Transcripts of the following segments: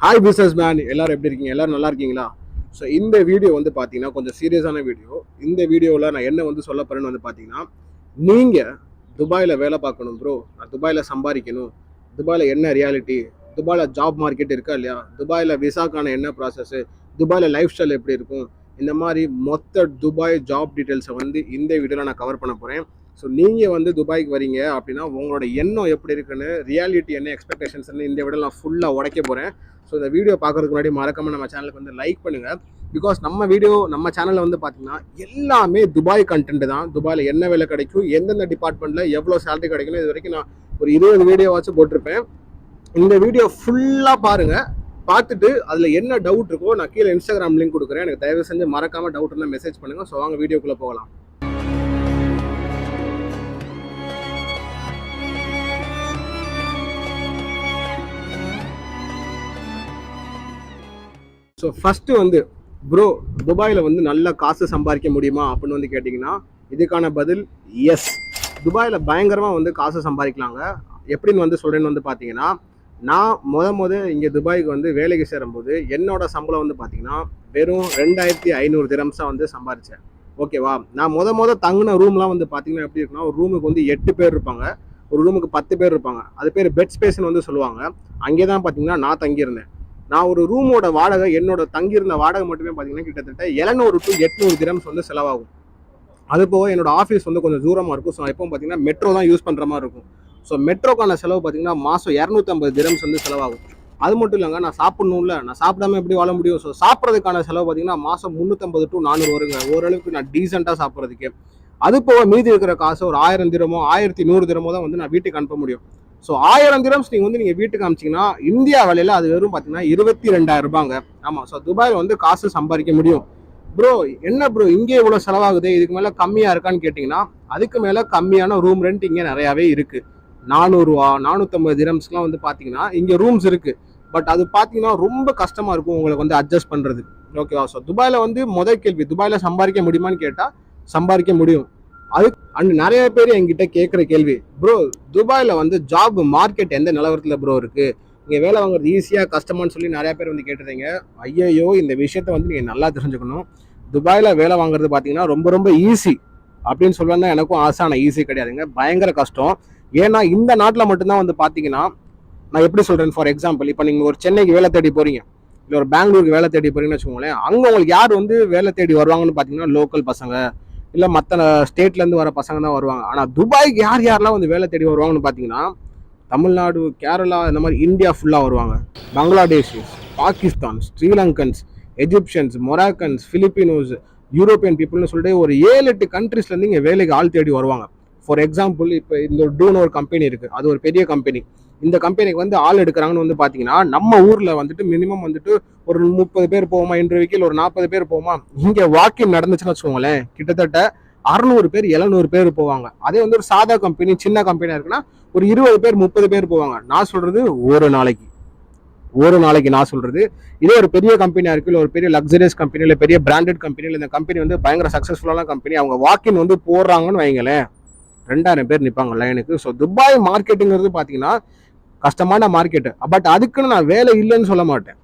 Hi business man, எல்லாரும் எப்படி இருக்கீங்க? எல்லாரும் நல்லா இருக்கீங்களா? ஸோ இந்த வீடியோ வந்து பார்த்தீங்கன்னா கொஞ்சம் சீரியஸான வீடியோ. இந்த வீடியோவில் நான் என்ன வந்து சொல்ல போறேன்னு வந்து பார்த்தீங்கன்னா, நீங்கள் துபாயில் வேலை பார்க்கணும் ப்ரோ, நான் துபாயில் சம்பாதிக்கணும், துபாயில் என்ன ரியாலிட்டி, துபாயில் ஜாப் மார்க்கெட் இருக்கா இல்லையா, துபாயில் விசாக்கான என்ன ப்ராசஸ்ஸு, துபாயில் லைஃப் ஸ்டைல் எப்படி இருக்கும், இந்த மாதிரி மொத்த துபாய் ஜாப் டீட்டெயில்ஸை வந்து இந்த வீடியோவில் நான் கவர் பண்ண போகிறேன். ஸோ நீங்கள் வந்து துபாய்க்கு வரீங்க அப்படின்னா உங்களோட எண்ணம் எப்படி இருக்குன்னு, ரியாலிட்டி என்ன, எக்ஸ்பெக்டேஷன்ஸ்ன்னு இந்த வீடியோ நான் ஃபுல்லாக உடைக்க போகிறேன். ஸோ இந்த வீடியோ பார்க்குறதுக்கு முன்னாடி மறக்காம நம்ம சேனலுக்கு வந்து லைக் பண்ணுங்கள். பிகாஸ் நம்ம சேனலில் வந்து பார்த்தீங்கன்னா எல்லாமே துபாய் கண்டென்ட் தான். துபாயில் என்ன வேலை கிடைக்கும், எந்தெந்த டிபார்ட்மெண்ட்டில் எவ்வளோ சேலரி கிடைக்கணும், இது வரைக்கும் நான் ஒரு 20 வீடியோவாச்சும் போட்டிருப்பேன். இந்த வீடியோ ஃபுல்லாக பாருங்கள். பார்த்துட்டு அதில் என்ன டவுட் இருக்கோ நான் கீழே இன்ஸ்டாகிராம் லிங்க் கொடுக்குறேன். எனக்கு தயவு செஞ்சு மறக்காமல் டவுட் இருந்தால் மெசேஜ் பண்ணுங்கள். ஸோ வாங்க வீடியோக்குள்ளே போகலாம். ஸோ ஃபஸ்ட்டு வந்து ப்ரோ, துபாயில் வந்து நல்ல காசு சம்பாதிக்க முடியுமா அப்படின்னு வந்து கேட்டிங்கன்னா இதுக்கான பதில் எஸ். துபாயில் பயங்கரமாக வந்து காசு சம்பாதிக்கலாங்க. எப்படின்னு வந்து சொல்கிறேன்னு வந்து பார்த்தீங்கன்னா, நான் இங்கே துபாய்க்கு வந்து வேலைக்கு சேரும்போது என்னோட சம்பளம் வந்து பார்த்தீங்கன்னா வெறும் 2500 திரம்ஸாக வந்து சம்பாதிச்சேன். ஓகேவா? நான் தங்கின ரூம்லாம் வந்து பார்த்தீங்கன்னா எப்படி இருக்குன்னா, ஒரு ரூமுக்கு வந்து 8 பேர் இருப்பாங்க, ஒரு ரூமுக்கு 10 பேர் இருப்பாங்க. அது பேர் பெட் ஸ்பேஸ்ன்னு வந்து சொல்லுவாங்க. அங்கே தான் பார்த்தீங்கன்னா நான் தங்கியிருந்தேன். நான் ஒரு ரூமோட வாடகை, என்னோட தங்கியிருந்த வாடகை மட்டுமே பார்த்தீங்கன்னா கிட்டத்தட்ட 700 to 800 திரம்ஸ் வந்து செலவாகும். அது போக என்னோட ஆஃபீஸ் வந்து கொஞ்சம் தூரமாக இருக்கும். ஸோ எப்போ பார்த்தீங்கன்னா மெட்ரோ தான் யூஸ் பண்ணுற மாதிரி இருக்கும். ஸோ மெட்ரோக்கான செலவு பார்த்தீங்கன்னா மாதம் 250 திரம்ஸ் வந்து செலவாகும். அது மட்டும் இல்லைங்க, நான் சாப்பிடணும்ல, நான் சாப்பிடாம எப்படி வாழ முடியும்? ஸோ சாப்பிட்றதுக்கான செலவு பார்த்தீங்கன்னா மாதம் 350 to 400 வருங்க, ஓரளவுக்கு நான் டீசெண்டாக சாப்பிட்றதுக்கு. அது போக மீதி இருக்கிற காசு ஒரு 1000 திரமோ 1100 திரமோ தான் வந்து நான் வீட்டுக்கு அனுப்ப முடியும். ஸோ 1000 திரம்ஸ் நீங்கள் வீட்டுக்கு அமிச்சிங்கன்னா இந்தியா விலையில் அது வெறும் பார்த்தீங்கன்னா 22,000 ரூபாங்க. ஆமாம். ஸோ துபாயில் வந்து காசு சம்பாதிக்க முடியும். ப்ரோ என்ன ப்ரோ இங்கே இவ்வளோ செலவாகுது, இதுக்கு மேலே கம்மியாக இருக்கான்னு கேட்டிங்கன்னா, அதுக்கு மேலே கம்மியான ரூம் ரெண்ட் இங்கே நிறையாவே இருக்குது. 400 ரூபா 450 திரம்ஸ்க்குலாம் வந்து பார்த்தீங்கன்னா இங்கே ரூம்ஸ் இருக்குது. பட் அது பார்த்தீங்கன்னா ரொம்ப கஷ்டமாக இருக்கும் உங்களுக்கு வந்து அட்ஜஸ்ட் பண்ணுறது. ஓகேவா? ஸோ துபாயில் வந்து முதல் கேள்வி, துபாயில் சம்பாதிக்க முடியுமான்னு கேட்டால் சம்பாதிக்க முடியும். அது அண்ட் நிறைய பேர் என்கிட்ட கேட்குற கேள்வி, ப்ரோ துபாயில் வந்து ஜாப் மார்க்கெட் எந்த நிலவரத்தில் ப்ரோ இருக்குது, இங்கே வேலை வாங்குறது ஈஸியாக கஷ்டமானு சொல்லி நிறைய பேர் வந்து கேட்டுறீங்க. ஐயோ, இந்த விஷயத்த வந்து நீங்கள் நல்லா தெரிஞ்சுக்கணும். துபாயில் வேலை வாங்குறது பார்த்தீங்கன்னா ரொம்ப ரொம்ப ஈஸி அப்படின்னு சொல்லுவேன்னா எனக்கும் ஆசை. ஆனால் ஈஸி கிடையாதுங்க, பயங்கர கஷ்டம். ஏன்னா இந்த நாட்டில் மட்டும்தான் வந்து பார்த்தீங்கன்னா, நான் எப்படி சொல்கிறேன், ஃபார் எக்ஸாம்பிள் இப்போ நீங்கள் ஒரு சென்னைக்கு வேலை தேடி போகிறீங்க, இல்லை ஒரு பெங்களூருக்கு வேலை தேடி போகிறீங்கன்னு வச்சுக்கோங்களேன். அங்கே உங்களுக்கு யார் வந்து வேலை தேடி வருவாங்கன்னு பார்த்தீங்கன்னா லோக்கல் பசங்க, இல்லை மற்ற ஸ்டேட்லேருந்து வர பசங்க தான் வருவாங்க. ஆனால் துபாய்க்கு யாரெல்லாம் வந்து வேலை தேடி வருவாங்கன்னு பார்த்தீங்கன்னா, தமிழ்நாடு, கேரளா, இந்த மாதிரி இந்தியா ஃபுல்லாக வருவாங்க. பங்களாதேஷிஸ், பாகிஸ்தான், ஸ்ரீலங்கன்ஸ், எஜிப்சியன்ஸ், மொராக்கன்ஸ், பிலிப்பினோஸ், யூரோப்பியன் பீப்புள்னு சொல்லிட்டு ஒரு 7-8 கண்ட்ரீஸ்லேருந்து இங்கே வேலைக்கு ஆள் தேடி வருவாங்க. ஃபார் எக்ஸாம்பிள் இப்போ இந்த டூன் ஒரு கம்பெனி இருக்குது, அது ஒரு பெரிய கம்பெனி. இந்த கம்பெனிக்கு வந்து ஆள் எடுக்கிறாங்கன்னு வந்து பார்த்தீங்கன்னா, நம்ம ஊரில் வந்துட்டு மினிமம் வந்துட்டு ஒரு 30 பேர் போவோமா இன்டர்வியூக்கு, இல்லை ஒரு 40 பேர் போவோமா. இங்கே வாக்கிங் நடந்துச்சுன்னு வச்சுக்கோங்களேன், கிட்டத்தட்ட 600 பேர் 700 பேர் போவாங்க. அதே வந்து ஒரு சாதா கம்பெனி, சின்ன கம்பெனியாக இருக்குன்னா ஒரு 20 பேர் 30 பேர் போவாங்க. நான் சொல்கிறது ஒரு நாளைக்கு நான் சொல்கிறது. இதே ஒரு பெரிய கம்பெனியாக இருக்குது, இல்லை ஒரு பெரிய லக்ஸரியஸ் கம்பெனி, இல்லை பெரிய பிராண்டட் கம்பெனி, இல்லை இந்த கம்பெனி வந்து பயங்கர சக்ஸஸ்ஃபுல்லான கம்பெனி, அவங்க வாக்கின் வந்து போடுறாங்கன்னு வைங்களேன், 2000 பேர் நிற்பாங்க லைனுக்கு. ஸோ துபாய் மார்க்கெட்டுங்கிறது பார்த்தீங்கன்னா கஷ்டமான மார்க்கெட்டு. பட் அதுக்குன்னு நான் வேலை இல்லைன்னு சொல்ல மாட்டேன்.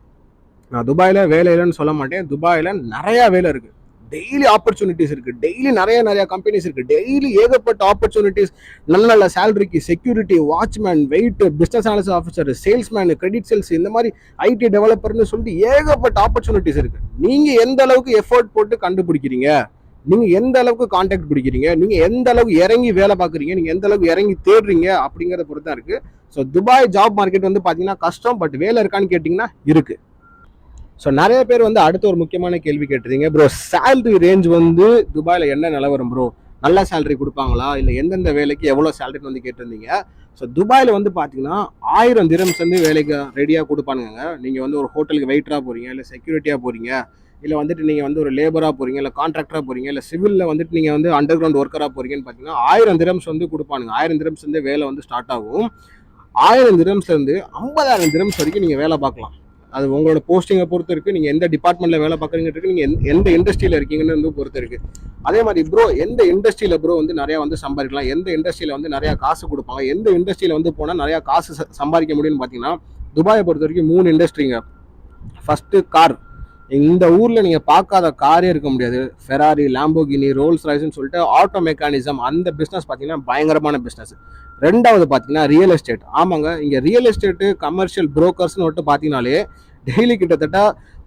நான் துபாயில் வேலை இல்லைன்னு சொல்ல மாட்டேன். துபாயில் நிறையா வேலை இருக்குது, டெய்லி ஆப்பர்ச்சுனிட்டிஸ் இருக்குது, டெய்லி நிறைய கம்பெனிஸ் இருக்குது, டெய்லி ஏகப்பட்ட ஆப்பர்ச்சுனிட்டிஸ். நல்ல சேலரிக்கு, செக்யூரிட்டி, வாட்ச்மேன், வெயிட், business analysis officer, salesman, credit sales, இந்த மாதிரி ஐடி டெவலப்பர்னு சொல்லிட்டு ஏகப்பட்ட ஆப்பர்ச்சுனிட்டிஸ் இருக்குது. நீங்கள் எந்த அளவுக்கு எஃபோர்ட் போட்டு கண்டுபிடிக்கிறீங்க, நீங்கள் எந்த அளவுக்கு கான்டாக்ட் பிடிக்கிறீங்க, நீங்கள் எந்த அளவுக்கு இறங்கி வேலை பார்க்குறீங்க, நீங்கள் எந்த அளவுக்கு இறங்கி தேடுறீங்க அப்படிங்கிறத பொறுத்து தான் இருக்குது. ஸோ துபாய் ஜாப் மார்க்கெட் வந்து பார்த்தீங்கன்னா கஷ்டம், பட் வேலை இருக்கான்னு கேட்டிங்கன்னா இருக்குது. ஸோ நிறைய பேர் வந்து அடுத்த ஒரு முக்கியமான கேள்வி கேட்டுறீங்க, ப்ரோ சேலரி ரேஞ்ச் வந்து துபாயில் என்ன நிலவரம் ப்ரோ, நல்ல சேலரி கொடுப்பாங்களா, இல்லை எந்தெந்த வேலைக்கு எவ்வளோ சேலரின்னு வந்து கேட்டிருந்தீங்க. ஸோ துபாயில் வந்து பார்த்தீங்கன்னா 1000 திரம்ஸ் வந்து வேலைக்கு ரெடியாக கொடுப்பானுங்க. நீங்கள் வந்து ஒரு ஹோட்டலுக்கு வெயிட்டராக போகிறீங்க, இல்லை செக்யூரிட்டியாக போகிறீங்க, இல்லை வந்துட்டு நீங்கள் வந்து ஒரு லேபராக போகிறீங்க, இல்லை கான்ட்ராக்டராக போகிறீங்க, இல்லை சிவிலில் வந்துட்டு நீங்கள் வந்து அண்டர் கிரவுண்ட் ஒர்க்கராக போகிறீங்கன்னு பார்த்தீங்கன்னா 1000 திரம்ஸ் வந்து கொடுப்பானுங்க. 1000 திரம்ஸ் வந்து வேலை வந்து ஸ்டார்ட் ஆகும். 1000 திரம்ஸ்லேருந்து 50,000 திரம்ஸ் வரைக்கும் நீங்கள் வேலை பார்க்கலாம். அது உங்களோட போஸ்டிங்கை பொறுத்து இருக்குது, நீங்கள் எந்த டிபார்ட்மெண்ட்டில் வேலை பார்க்குறீங்கிறது, நீங்கள் எந்த இண்டஸ்ட்ரியில் இருக்கீங்கன்னு வந்து பொறுத்து இருக்குது. அதே மாதிரி ப்ரோ எந்த இண்டஸ்ட்ரியில் ப்ரோ வந்து நிறையா வந்து சம்பாதிக்கலாம், எந்த இண்டஸ்ட்ரியில் வந்து நிறையா காசு கொடுப்பாங்க, எந்த இண்டஸ்ட்ரியில் வந்து போனால் நிறையா காசு சம்பாதிக்க முடியும்னு பார்த்தீங்கன்னா, துபாயை பொறுத்த வரைக்கும் 3 இண்டஸ்ட்ரிங்க. First car. இந்த ஊரில் நீங்கள் பார்க்காத காரே இருக்க முடியாது. ஃபெராரி, லாம்போகினி, ரோல்ஸ் ராய்ஸ்னு சொல்லிட்டு ஆட்டோ மெக்கானிசம் அந்த பிஸ்னஸ் பார்த்தீங்கன்னா பயங்கரமான பிஸ்னஸ். ரெண்டாவது பார்த்தீங்கன்னா ரியல் எஸ்டேட். ஆமாங்க, இங்கே ரியல் எஸ்டேட்டு கமர்ஷியல் புரோக்கர்ஸ்னு விட்டு பார்த்தீங்கனாலே டெய்லி கிட்டத்தட்ட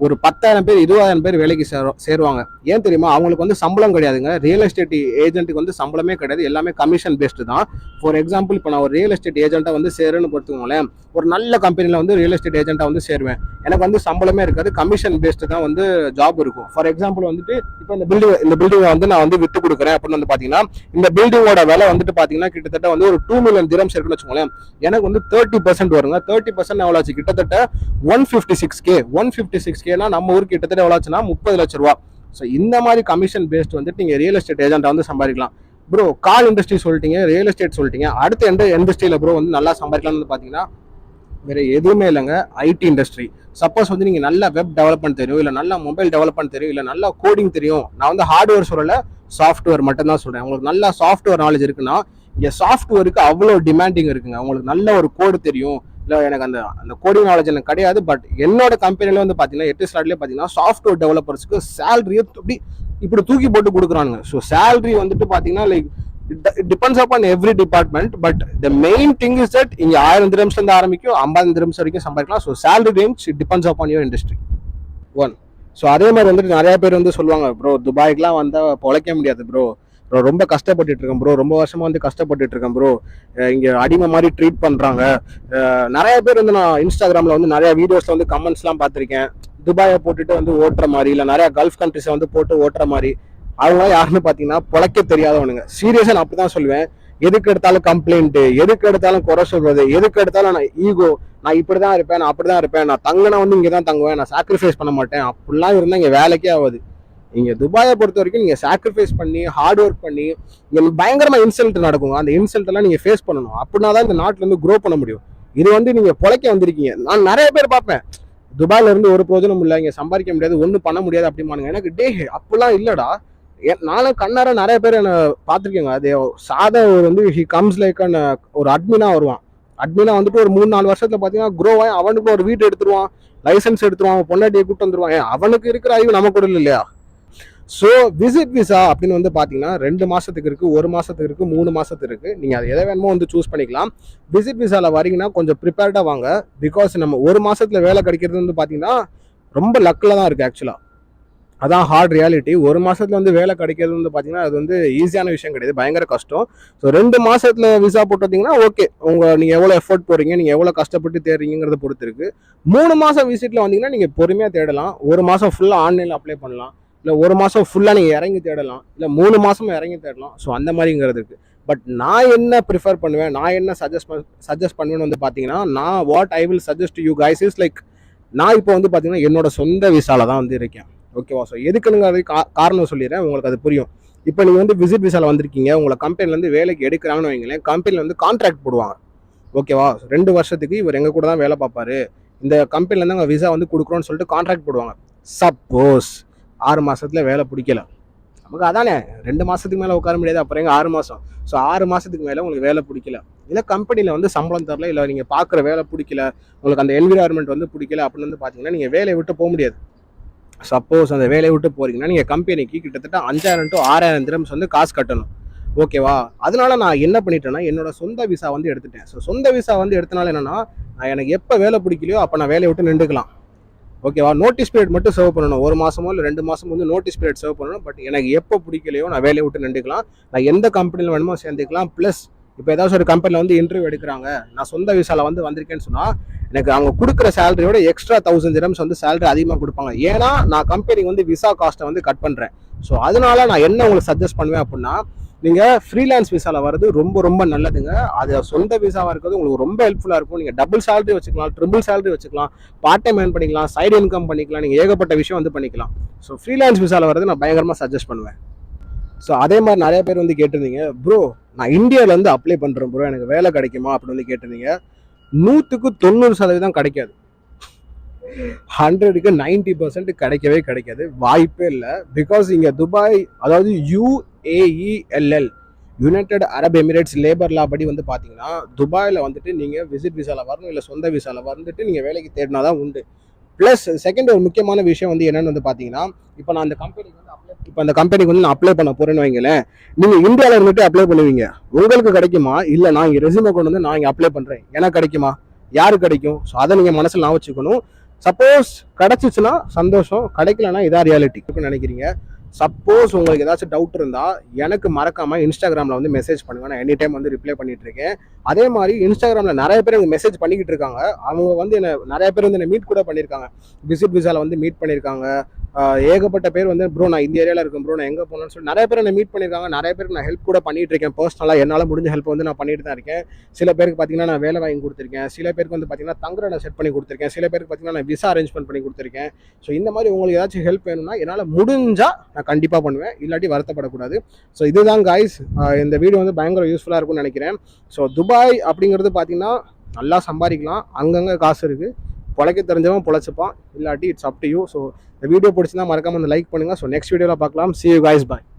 ஒரு 10,000 பேர் 20,000 பேர் வேலைக்கு சேருவாங்க. ஏன் தெரியுமா? அவங்களுக்கு வந்து சம்பளம் கிடையாதுங்க. ரியல் எஸ்டேட் ஏஜென்ட்டுக்கு வந்து சம்பளமே கிடையாது, எல்லாமே கமிஷன் பேஸ்டு தான். ஃபார் எக்ஸாம்பிள், இப்போ நான் ஒரு ரியல் எஸ்டேட் ஏஜென்ட்டாக வந்து சேருன்னு பொறுத்துக்கோங்களேன். ஒரு நல்ல கம்பெனியில் வந்து ரியல் எஸ்டேட் ஏஜென்ட்டாக வந்து சேருவேன். எனக்கு வந்து சம்பளமே இருக்காது, கமிஷன் பேஸ்டு தான் வந்து ஜாப் இருக்கும். ஃபார் எக்ஸாம்பிள் வந்துட்டு இப்போ இந்த பில்டிங்கை வந்து நான் வந்து விட்டு கொடுக்குறேன் அப்படின்னு வந்து பார்த்தீங்கன்னா, இந்த பில்டிங்கோட விலை வந்துட்டு பார்த்தீங்கன்னா கிட்டத்தட்ட வந்து ஒரு 2 million dirhams இருக்குன்னு வச்சுக்கோங்களேன். எனக்கு வந்து 30% வருங்க. 30% எவ்வளோ ஆச்சு? கிட்டத்தட்ட 156K. 156Kனா நம்ம ஊருக்கு கிட்டத்தட்ட எவ்வளோ ஆச்சுன்னா 30 லட்ச ரூபா. ஸோ இந்த மாதிரி கமிஷன் பேஸ்ட் வந்துட்டு நீங்கள் ரியல் எஸ்டேட் ஏஜென்ட்டாக வந்து சம்பாதிக்கலாம். ப்ரோ, கார் இண்டஸ்ட்ரி சொல்லிட்டீங்க, ரியல் எஸ்டேட் சொல்லிட்டீங்க, அடுத்து எந்த இண்டஸ்ட்ரியில் ப்ரோ வந்து நல்லா சம்பாதிக்கலாம்னு பார்த்தீங்கன்னா வேறு எதுவுமே இல்லைங்க, ஐடி இண்டஸ்ட்ரி. சப்போஸ் வந்து நீங்கள் நல்லா வெப் டெவலப்மெண்ட் தெரியும், இல்லை நல்லா மொபைல் டெவலப்மெண்ட் தெரியும், இல்லை நல்லா கோடிங் தெரியும். நான் வந்து ஹார்ட்வேர் சொல்லலை, சாஃப்ட்வேர் மட்டும் தான் சொல்கிறேன். உங்களுக்கு நல்லா சாஃப்ட்வேர் நாலேஜ் இருக்குன்னா இங்கே சாஃப்ட்வேருக்கு அவ்வளோ டிமாண்டிங் இருக்குங்க. உங்களுக்கு நல்ல ஒரு கோடு தெரியும், இல்லை எனக்கு அந்த கோடிங் நாலேஜ் எனக்கு கிடையாது, பட் என்னோட கம்பெனியில் வந்து பார்த்தீங்கன்னா எட்டிஸ்டாட்லேயே பார்த்தீங்கன்னா சாஃப்ட்வேர் டெவலப்பர்ஸ்க்கு சேலரி இப்படி தூக்கி போட்டு கொடுக்குறாங்க. ஸோ சேலரி வந்துட்டு பார்த்தீங்கன்னா like it depends upon every department, but the main thing is that இங்க 1000 dirhams இருந்து ஆரம்பிக்கும், 50 dirhams வரைக்கும் சம்பாதிக்கலாம். So salary range it depends upon your industry. One. So அதே மாதிரி வந்துட்டு நிறைய பேர் வந்து சொல்லுவாங்க, ப்ரோ துபாய்க்குலாம் வந்தால் பொழைக்க முடியாது ப்ரோ, ரொம்ப கஷ்டப்பட்டுட்டு இருக்கேன் ப்ரோ, ரொம்ப வருஷமா வந்து கஷ்டப்பட்டுட்டு இருக்கேன் ப்ரோ, இங்கே அடிமை மாதிரி ட்ரீட் பண்ணுறாங்க. நிறைய பேர் வந்து நான் இன்ஸ்டாகிராமில் வந்து நிறைய வீடியோஸில் வந்து கமெண்ட்ஸ்லாம் பார்த்துருக்கேன். துபாயை போட்டுட்டு வந்து ஓட்டுற மாதிரி, இல்லை நிறைய கல்ஃப் கண்ட்ரிஸை வந்து போட்டு ஓட்டுற மாதிரி. அவங்க யாருன்னு பார்த்தீங்கன்னா பொழைக்க தெரியாதவனுங்க. சீரியஸாக நான் அப்படி தான் சொல்லுவேன். எதுக்கு எடுத்தாலும் கம்ப்ளைண்ட்டு, எதுக்கு எடுத்தாலும் குறை சொல்றது, எதுக்கு எடுத்தாலும் நான் ஈகோ, நான் இப்படி தான் இருப்பேன், நான் அப்படி தான் இருப்பேன், நான் தங்கினா வந்து இங்கே தான் தங்குவேன், நான் சாக்ரிஃபைஸ் பண்ண மாட்டேன், அப்படிலாம் இருந்தால் இங்கே வேலைக்கே ஆகாது. இங்கே துபாயை பொறுத்த வரைக்கும் நீங்கள் சாக்ரிஃபைஸ் பண்ணி ஹார்ட் ஒர்க் பண்ணி இங்கே பயங்கரமாக இன்சல்ட் நடக்குங்க. அந்த இன்சல்ட்டெல்லாம் நீங்கள் ஃபேஸ் பண்ணணும். அப்படின்னா தான் இந்த நாட்டில் வந்து க்ரோ பண்ண முடியும். இது வந்து நீங்கள் பொழைக்க வந்திருக்கீங்க. நான் நிறைய பேர் பார்ப்பேன், துபாயில இருந்து ஒரு பிரோஜனம் இல்லை, இங்கே சம்பாதிக்க முடியாது, ஒன்றும் பண்ண முடியாது அப்படிமானுங்க. எனக்கு அப்படிலாம் இல்லைடா. நானும் கண்ணார நிறைய பேர் என்ன பார்த்துருக்கேங்க. அது சாதா வந்து ஹி கம்ஸ் லைக் ஒரு அட்மினா வருவான். அட்மினா வந்துட்டு ஒரு 3-4 வருஷத்துல பார்த்தீங்கன்னா க்ரோ ஆகி அவனுக்கு ஒரு வீடு எடுத்துருவான், லைசன்ஸ் எடுத்துருவான், பொண்டாட்டியை கூப்பிட்டு வந்துருவான். அவனுக்கு இருக்கிற அறிவு நம்ம கூட இல்லையா? ஸோ விசிட் விசா அப்படின்னு வந்து பார்த்தீங்கன்னா 2 மாதத்துக்கு இருக்குது, 1 மாதத்துக்கு இருக்குது, 3 மாதத்துக்கு இருக்குது. நீங்கள் அதை எதை வேணுமோ வந்து சூஸ் பண்ணிக்கலாம். விசிட் விசாவில் வரீங்கன்னா கொஞ்சம் ப்ரிப்பேர்டாக வாங்க. பிகாஸ் நம்ம 1 மாதத்துல வேலை கிடைக்கிறது வந்து பார்த்தீங்கன்னா ரொம்ப லக்கில் தான் இருக்குது. ஆக்சுவலாக அதான் ஹார்ட் ரியாலிட்டி. 1 மாதத்துல வந்து வேலை கிடைக்கிறது வந்து பார்த்தீங்கன்னா அது வந்து ஈஸியான விஷயம் கிடையாது, பயங்கர கஷ்டம். ஸோ 2 மாதத்துல விசா போட்டு வந்தீங்கன்னா ஓகே, நீங்கள் எவ்வளோ எஃபோர்ட் போடுறீங்க, நீங்கள் எவ்வளோ கஷ்டப்பட்டு தேடுறீங்கிறத பொறுத்து இருக்குது. 3 மாதம் விசிட்டில் வந்தீங்கன்னா நீங்கள் பொறுமையாக தேடலாம். 1 மாதம் ஃபுல்லாக ஆன்லைனில் அப்ளை பண்ணலாம், இல்லை 1 மாதம் ஃபுல்லாக நீங்கள் இறங்கி தேடலாம், இல்லை 3 மாதமும் இறங்கி தேடலாம். ஸோ அந்த மாதிரிங்கிறது இருக்குது. பட் நான் என்ன ப்ரிஃபர் பண்ணுவேன், நான் என்ன சஜஸ்ட் பண்ணுவேன்னு வந்து பார்த்தீங்கன்னா, நான் what I will suggest you guys is like, நான் இப்போ வந்து பார்த்தீங்கன்னா என்னோட சொந்த விசாவில் தான் வந்து இருக்கேன். ஓகேவா? ஸோ எதுக்குங்கிறது காரணம் சொல்லிடுறேன், உங்களுக்கு அது புரியும். இப்போ நீங்கள் வந்து விசிட் விசாவில் வந்திருக்கீங்க, உங்களை கம்பெனிலேருந்து வேலைக்கு எடுக்கிறாங்கன்னு வைங்களேன். கம்பெனியில் வந்து கான்ட்ராக்ட் போடுவாங்க. ஓகேவா? 2 வருஷத்துக்கு இவர் எங்கள் கூட தான் வேலை பார்ப்பாரு, இந்த கம்பெனிலேருந்து அங்கே விசா வந்து கொடுக்குறோன்னு சொல்லிட்டு கான்ட்ராக்ட் போடுவாங்க. சப்போஸ் 6 மாதத்துல வேலை பிடிக்கல, நமக்கு அதானே 2 மாதத்துக்கு மேலே உட்கார முடியாது, அப்புறம் எங்க 6 மாதம். ஸோ 6 மாதத்துக்கு மேலே உங்களுக்கு வேலை பிடிக்கல, இல்லை கம்பெனியில் வந்து சம்பளம் தரல, இல்லை நீங்கள் பார்க்குற வேலை பிடிக்கல, உங்களுக்கு அந்த என்விரான்மெண்ட் வந்து பிடிக்கல அப்படின்னு வந்து பார்த்தீங்கன்னா நீங்கள் வேலையை விட்டு போக முடியாது. சப்போஸ் அந்த வேலையை விட்டு போறீங்கன்னா நீங்கள் கம்பெனிக்கு கிட்டத்தட்ட 5000 to 6000 dirhams வந்து காசு கட்டணும். ஓகேவா? அதனால நான் என்ன பண்ணிட்டேன்னா என்னோட சொந்த விசா வந்து எடுத்துட்டேன். ஸோ சொந்த விசா வந்து எடுத்தனால என்னன்னா, எனக்கு எப்போ வேலை பிடிக்கலையோ அப்போ நான் வேலையை விட்டு நின்றுக்கலாம். ஓகேவா? நோட்டீஸ் பீரியட் மட்டும் சர்வ் பண்ணணும். 1 மாதமோ இல்லை 2 மாதமோ வந்து நோட்டீஸ் பீரியட் சர்வ் பண்ணணும். பட் எனக்கு எப்போ பிடிக்கலையோ நான் வேலையை விட்டு நின்றுக்கலாம். நான் எந்த கம்பெனியில் வேணுமோ சேர்ந்துக்கலாம். ப்ளஸ் இப்போ ஏதாச்சும் ஒரு கம்பெனியில் வந்து இன்டர்வியூ எடுக்கிறாங்க, நான் சொந்த விசாவில் வந்து வந்திருக்கேன்னு சொன்னால் எனக்கு அவங்க கொடுக்குற சேலரியோட எக்ஸ்ட்ரா 1000 dirhams வந்து சேலரி அதிகமாக கொடுப்பாங்க. ஏன்னா நான் கம்பெனிக்கு வந்து விசா காஸ்ட்டை வந்து கட் பண்ணுறேன். ஸோ அதனால நான் என்ன உங்களுக்கு சஜஸ்ட் பண்ணுவேன் அப்படின்னா, நீங்கள் ஃப்ரீலான்ஸ் விசாவில் வர்றது ரொம்ப ரொம்ப நல்லதுங்க. அது சொந்த விசாவாக இருக்கிறது உங்களுக்கு ரொம்ப ஹெல்ப்ஃபுல்லாக இருக்கும். நீங்கள் டபுள் சேலரி வச்சுக்கலாம், ட்ரிபிள் சேலரி வச்சுக்கலாம், பார்ட் டைம் ஏர்ன் பண்ணிக்கலாம், சைடு இன்கம் பண்ணிக்கலாம், நீங்கள் ஏகப்பட்ட விஷயம் வந்து பண்ணிக்கலாம். ஸோ ஃப்ரீலான்ஸ் விசாவில் வர்றது நான் பயங்கரமாக சஜஸ்ட் பண்ணுவேன். ஸோ அதே மாதிரி நிறைய பேர் வந்து கேட்டிருந்தீங்க, ப்ரோ நான் இந்தியாவிலேருந்து அப்ளை பண்ணுறேன் ப்ரோ, எனக்கு வேலை கிடைக்குமா அப்படின்னு வந்து கேட்டிருந்தீங்க. 100க்கு 90% கிடைக்காது, 100க்கு 90% கிடைக்கவே கிடைக்காது, வாய்ப்பே இல்லை. பிகாஸ் இங்கே துபாய், அதாவது UAELL, United Arab Emirates labour லா படி வந்து பார்த்தீங்கன்னா துபாயில் வந்துட்டு நீங்கள் விசிட் விசாவில் வரணும், இல்லை சொந்த விசாவில் வந்துட்டு நீங்கள் வேலைக்கு தேடினா தான் உண்டு. ப்ளஸ் செகண்ட் ஒரு முக்கியமான விஷயம் வந்து என்னன்னு வந்து பார்த்தீங்கன்னா, இப்போ நான் அந்த கம்பெனிக்கு வந்து அந்த கம்பெனிக்கு வந்து நான் அப்ளை பண்ண போறேன்னு வைங்களேன், நீங்க இந்தியாவில் இருந்துட்டு அப்ளை பண்ணுவீங்க, உங்களுக்கு கிடைக்குமா? இல்லை நான் இங்கே ரெஸ்யூமை கொண்டு வந்து நான் இங்கே அப்ளை பண்றேன், எனக்கு கிடைக்குமா? யாருக்கு கிடைக்கும்? ஸோ அதை நீங்க மனசில் நான் வச்சுக்கணும். சப்போஸ் கிடைச்சிச்சுன்னா சந்தோஷம், கிடைக்கலன்னா இதான் ரியாலிட்டி நினைக்கிறீங்க. சப்போஸ் உங்களுக்கு ஏதாச்சும் டவுட் இருந்தால் எனக்கு மறக்காமல் இன்ஸ்டாகிராமில் வந்து மெசேஜ் பண்ணுங்கள். நான் எனி டைம் வந்து ரிப்ளை பண்ணிட்டு இருக்கேன். அதே மாதிரி இன்ஸ்டாகிராமில் நிறைய பேர் எனக்கு மெசேஜ் பண்ணிக்கிட்டு இருக்காங்க. அவங்க வந்து என்ன நிறைய பேர் வந்து என்னை மீட் கூட பண்ணியிருக்காங்க. விசிட் விசாவில் வந்து மீட் பண்ணியிருக்காங்க. ஏகப்பட்ட பேர் வந்து ப்ரோ நான் இந்த ஏரியாவில் இருக்கேன் ப்ரோ, நான் எங்கே போகணும்னு சொல்லி நிறைய பேர் என்னை மீட் பண்ணியிருக்காங்க. நிறைய பேருக்கு நான் ஹெல்ப் கூட பண்ணிட்டு இருக்கேன். பர்சனலாக என்னால் முடிஞ்ச ஹெல்ப் வந்து நான் பண்ணிட்டு தான் இருக்கேன். சில பேருக்கு பார்த்தீங்கன்னா நான் வேலை வாங்கி கொடுத்துருக்கேன். சில பேருக்கு வந்து பார்த்தீங்கன்னா தங்குற நான் செட் பண்ணி கொடுத்துருக்கேன். சில பேருக்கு பார்த்தீங்கன்னா நான் விசா அரேஞ்ச்மெண்ட் பண்ணி கொடுத்துருக்கேன். ஸோ இந்த மாதிரி உங்களுக்கு ஏதாச்சும் ஹெல்ப் வேணும்னா என்னால் முடிஞ்சால் நான் கண்டிப்பாக பண்ணுவேன், இல்லாட்டி வருத்தப்படக்கூடாது. ஸோ இதுதான் காய்ஸ், இந்த வீடியோ வந்து பயங்கர யூஸ்ஃபுல்லாக இருக்கும்னு நினைக்கிறேன். ஸோ துபாய் அப்படிங்கிறது பார்த்தீங்கன்னா நல்லா சம்பாதிக்கலாம், அங்கங்கே காசு இருக்குது, பொழைக்க தெரிஞ்சவன் பொழைச்சிப்பான், இல்லாட்டி it's up to you. So இந்த வீடியோ பிடிச்சிருந்தா மறக்காம லைக் பண்ணுங்கள். ஸோ நெக்ஸ்ட் வீடியோவில் பார்க்கலாம். See you guys, bye.